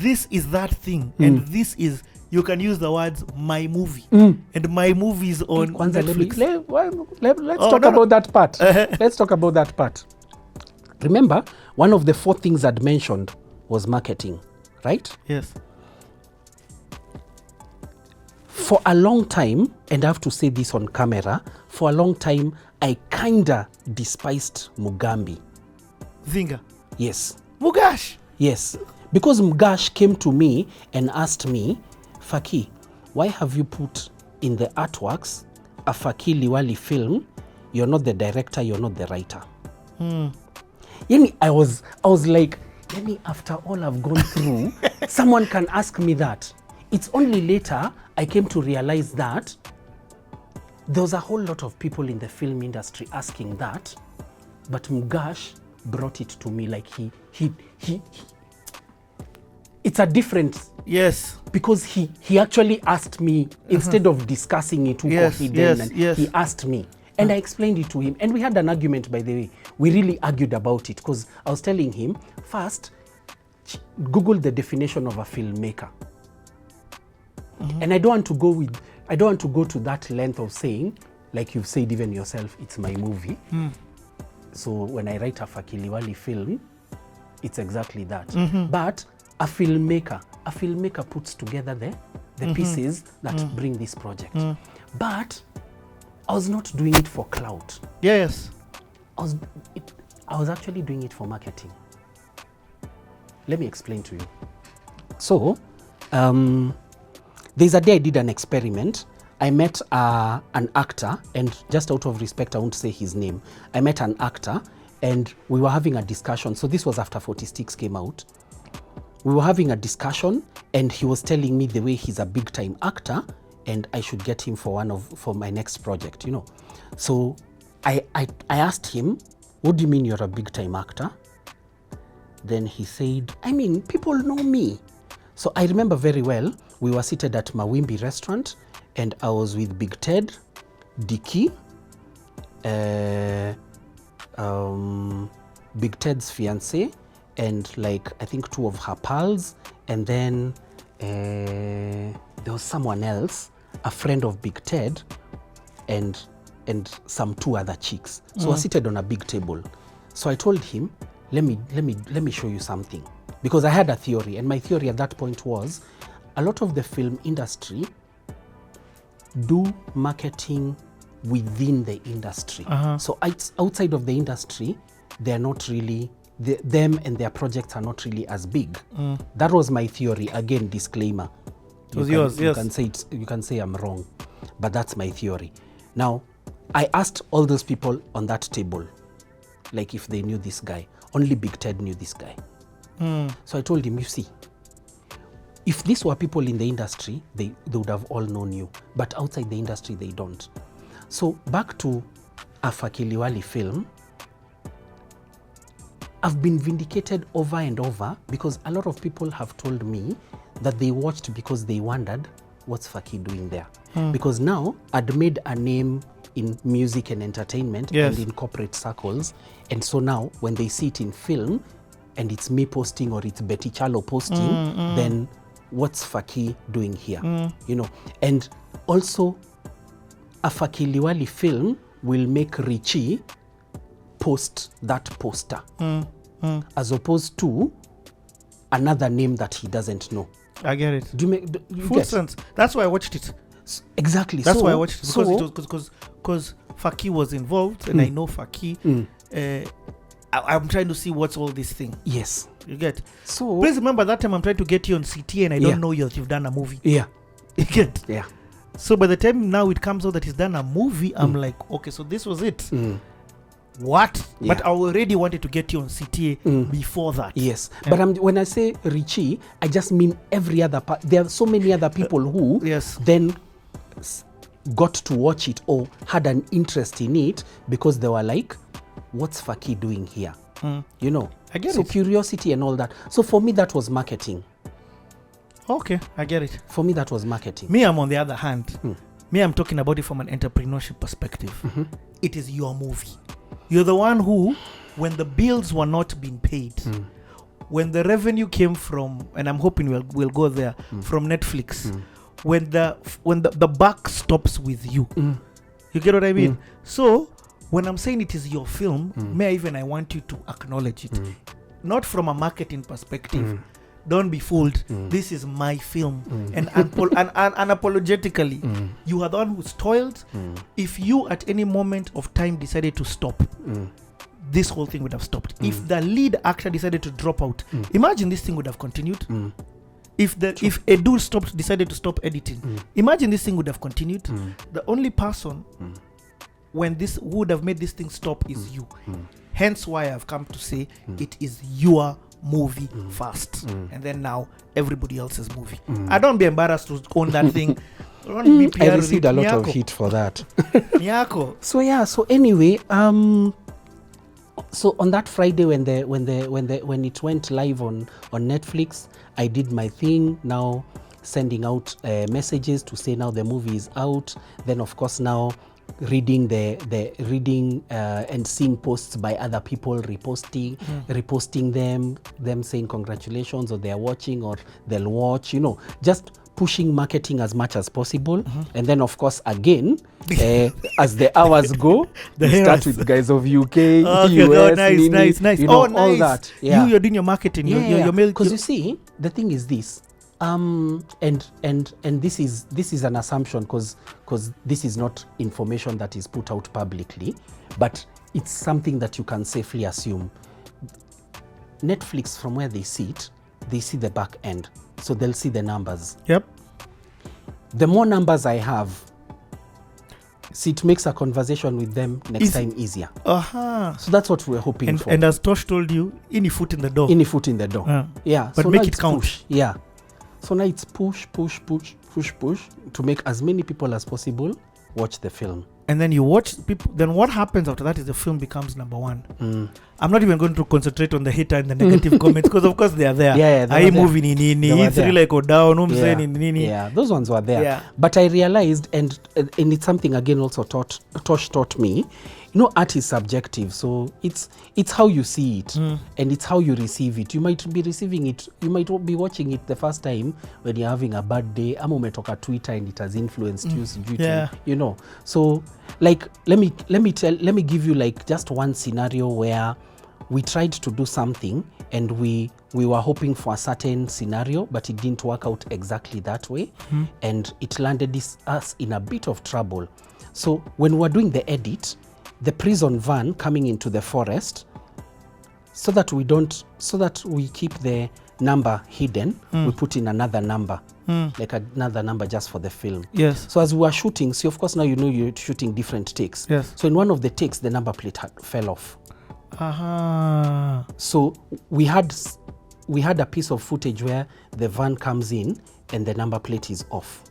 this is that thing, and this is, you can use the words my movie, and my movie is on Netflix. Let's talk about that part. Let's talk about that part. Remember, one of the 4 things I'd mentioned was marketing, right? Yes. For a long time, and I have to say this on camera, for a long time, I kinda despised Mugambi. Zinga. Yes. Mugash. Yes. Because Mugash came to me and asked me, Fakii, why have you put in the artworks a Fakii Liwali film? You're not the director, you're not the writer. Yani, I was like, yani, after all I've gone through, someone can ask me that. It's only later I came to realize that there was a whole lot of people in the film industry asking that, but Mugash brought it to me like he it's a difference. Yes. Because he actually asked me, instead of discussing it, he asked me. And I explained it to him. And we had an argument, by the way. We really argued about it because I was telling him, first, Google the definition of a filmmaker. And I don't want to go to that length of saying, like you've said even yourself, it's my movie. So when I write a Fakii Liwali film, it's exactly that. But a filmmaker puts together the pieces that bring this project. But I was not doing it for clout. Yes. I was actually doing it for marketing. Let me explain to you. So, there's a day I did an experiment. I met an actor, and just out of respect, I won't say his name. I met an actor, and we were having a discussion. So this was after 46 came out. We were having a discussion, and he was telling me the way he's a big-time actor, and I should get him for my next project, you know. So I asked him, what do you mean you're a big-time actor? Then he said, I mean, people know me. So I remember very well, we were seated at Mawimbi restaurant, and I was with Big Ted, Dicky, Big Ted's fiancé, and like I think 2 of her pals, and then there was someone else, a friend of Big Ted, and some 2 other chicks. So we're seated on a big table. So I told him, let me show you something, because I had a theory, and my theory at that point was a lot of the film industry do marketing within the industry. So outside of the industry, they're not really, them and their projects are not really as big. That was my theory. Again, disclaimer. You can say I'm wrong, but that's my theory. Now, I asked all those people on that table, like if they knew this guy. Only Big Ted knew this guy. So I told him, you see, if these were people in the industry, they would have all known you. But outside the industry, they don't. So back to a Fakii Liwali film, I've been vindicated over and over because a lot of people have told me that they watched because they wondered, what's Fakii doing there? Because now I'd made a name in music and entertainment and in corporate circles. And so now when they see it in film and it's me posting or it's Betty Chalo posting, then what's Fakii doing here? You know, and also a Fakii Liwali film will make Richie post that poster as opposed to another name that he doesn't know. I get it. Do you full get sense? That's why I watched it. Exactly. That's why I watched it, because Fakii was involved, and I know Fakii. I'm trying to see what's all this thing. Yes. You get. So please remember that time I'm trying to get you on CT, and I don't know that you've done a movie. Yeah. You get. Yeah. So by the time now it comes out that he's done a movie, I'm like, okay, so this was it. What? Yeah. But I already wanted to get you on CTA before that. Yes. Yeah. But when I say Richie, I just mean every other part. There are so many other people who then got to watch it or had an interest in it because they were like, what's Fakii doing here? You know? I get it. So curiosity and all that. So for me, that was marketing. Okay, I get it. For me, that was marketing. Me, I'm on the other hand. Me, I'm talking about it from an entrepreneurship perspective. It is your movie. You're the one who, when the bills were not being paid, when the revenue came from, and I'm hoping we'll go there, from Netflix, when the buck stops with you. You get what I mean? So when I'm saying it is your film, I want you to acknowledge it. Not from a marketing perspective. Don't be fooled. This is my film. And unapologetically, you are the one who's toiled. If you at any moment of time decided to stop, this whole thing would have stopped. If the lead actor decided to drop out, imagine this thing would have continued. If Edu decided to stop editing, imagine this thing would have continued. The only person who would have made this thing stop is you. Hence why I've come to say it is your movie first, and then now everybody else's movie. I don't be embarrassed to own that thing. I received a lot of heat for that. So anyway, so on that Friday when it went live on Netflix, I did my thing. Now sending out messages to say now the movie is out. Then of course now reading and seeing posts by other people, reposting them saying congratulations, or they're watching, or they'll watch, just pushing marketing as much as possible. And then of course again, as the hours go, we start with guys of UK, US, nice. All that. You're doing your marketing, your mail. Because you see, the thing is this. And this is an assumption because this is not information that is put out publicly, but it's something that you can safely assume. Netflix, from where they sit, they see the back end, so they'll see the numbers. Yep. The more numbers I have, see, it makes a conversation with them next time easier. So that's what we're hoping for. And as Tosh told you, any foot in the door. Yeah. But so make it count. Push. Yeah. So now it's push to make as many people as possible watch the film. And then you watch people. Then what happens after that is the film becomes number one. I'm not even going to concentrate on the hater and the negative comments, because of course they are there. Yeah, moving in it's really go down. Yeah, those ones were there. Yeah. But I realized, and it's something again also Tosh taught me. Art is subjective, so it's how you see it, and it's how you receive it. You might be receiving it, you might be watching it the first time when you're having a bad day. Ama umetoka Twitter and it has influenced you. So like let me give you like just one scenario where we tried to do something and we were hoping for a certain scenario, but it didn't work out exactly that way, and it landed us in a bit of trouble. So when we were doing the edit, the prison van coming into the forest, so that we keep the number hidden, we put in another number, like another number just for the film. Yes. So as we were shooting, so of course now you're shooting different takes. Yes. So in one of the takes, the number plate fell off. So we had a piece of footage where the van comes in and the number plate is off.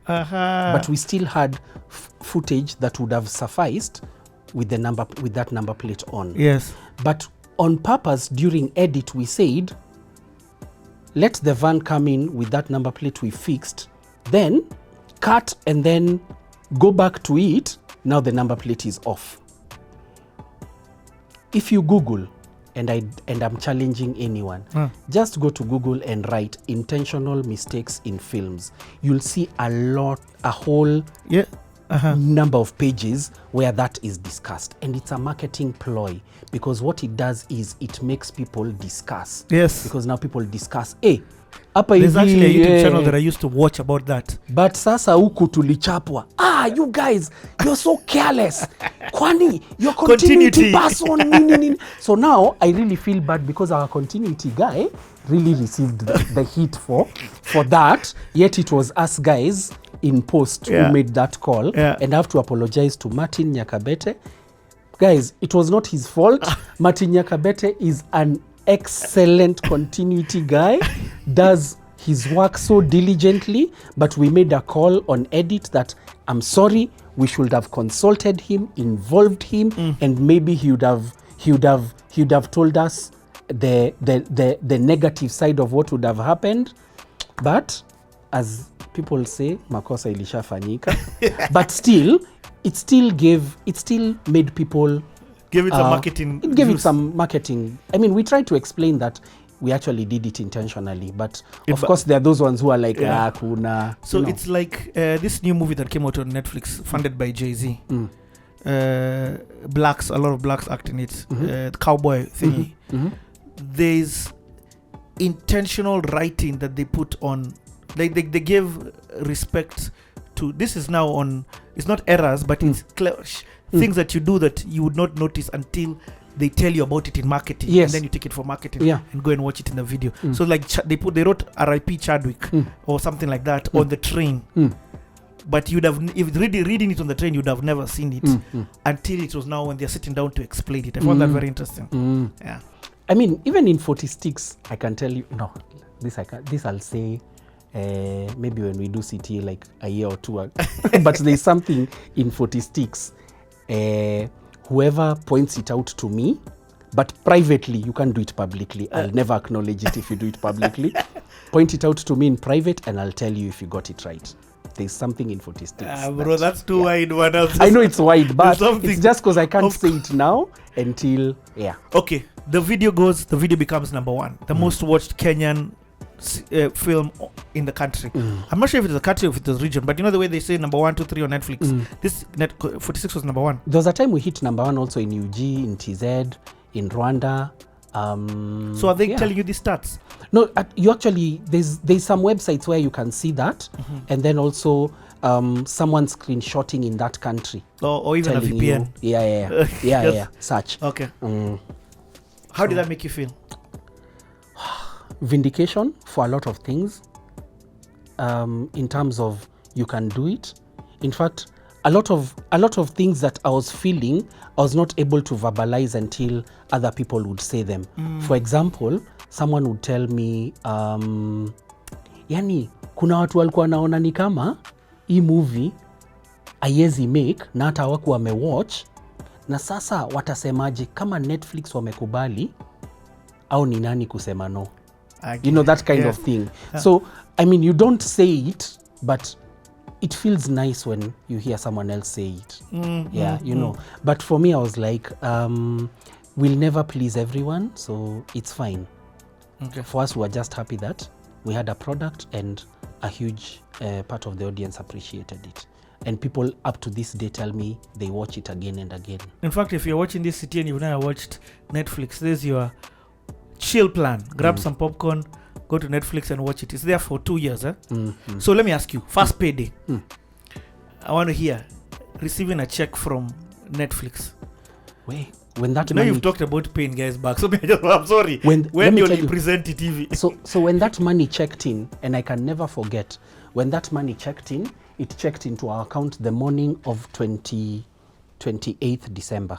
But we still had footage that would have sufficed with that number plate on. Yes. But on purpose during edit we said, let the van come in with that number plate we fixed, then cut and then go back to it. Now the number plate is off. If you Google, and I'm challenging anyone, just go to Google and write intentional mistakes in films. You'll see a whole number of pages where that is discussed, and it's a marketing ploy, because what it does is it makes people discuss. Yes. Because now people discuss, there's actually a YouTube channel that I used to watch about that. But sasa huku tulichapwa. You guys, you're so careless. Kwani, your continuity person. So now I really feel bad because our continuity guy really received the heat for that. Yet it was us guys in post who made that call. And I have to apologize to Martin Nyakabete. Guys, it was not his fault. Martin Nyakabete is an excellent continuity guy, does his work so diligently, but we made a call on edit that I'm sorry, we should have consulted him, involved him, and maybe he would have told us the negative side of what would have happened. But as people say, makosa ilishafanyika. But still, it still made people give it some marketing. It gave it some marketing. I mean, we tried to explain that we actually did it intentionally, but of course there are those ones who are like kuna. So it's like this new movie that came out on Netflix, funded by Jay-Z. Blacks, a lot of blacks act in it. The cowboy thingy. There's intentional writing that they put on. They give respect to. This is now on. It's not errors, but it's things that you do that you would not notice until they tell you about it in marketing, and then you take it for marketing and go and watch it in the video. So like they wrote R.I.P. Chadwick or something like that on the train. But you'd have, if reading it on the train, you'd have never seen it until it was now when they're sitting down to explain it. I found that very interesting. Yeah. I mean, even in 40 Sticks, I can tell you, no, this I'll say maybe when we do CTA like a year or two, but there's something in 40 Sticks. Whoever points it out to me, but privately, you can't do it publicly. I'll never acknowledge it if you do it publicly. Point it out to me in private and I'll tell you if you got it right. There's something in 40 Sticks. Bro, that's too wide. What else? I know it's wide, but it's just because I can't say it now until, Okay, the video becomes number one. The most watched Kenyan film in the country. I'm not sure if it's a country or if it's a region, but you know the way they say number 1, 2, 3 on Netflix. This 46 was number one. There was a time we hit number one also in UG, in TZ, in Rwanda. So are they telling you the stats? No, you actually, there's some websites where you can see that, and then also someone screenshotting in that country. Or even a VPN. Yeah, such. Okay. How did that make you feel? Vindication for a lot of things, in terms of you can do it. In fact, a lot of things that I was feeling, I was not able to verbalize until other people would say them. For example, someone would tell me, yani kuna watu walikuwa naona ni kama hii movie haiwezi make na hata hawakuwa wamewatch, na sasa watasemaje kama Netflix wamekubali au ni nani kusema no? You know, that kind of thing. So, I mean, you don't say it, but it feels nice when you hear someone else say it. You know. But for me, I was like, we'll never please everyone, so it's fine. Okay. For us, we were just happy that we had a product and a huge part of the audience appreciated it. And people up to this day tell me they watch it again and again. In fact, if you're watching this city and you've never watched Netflix, there's your chill plan. Grab some popcorn, go to Netflix and watch it. It's there for 2 years. So let me ask you, first payday. I want to hear receiving a check from Netflix. Wait, when that money, you've talked about paying guys back. So I'm sorry. When you present TV. So when that money checked in, and I can never forget, when that money checked in, it checked into our account the morning of 28th December.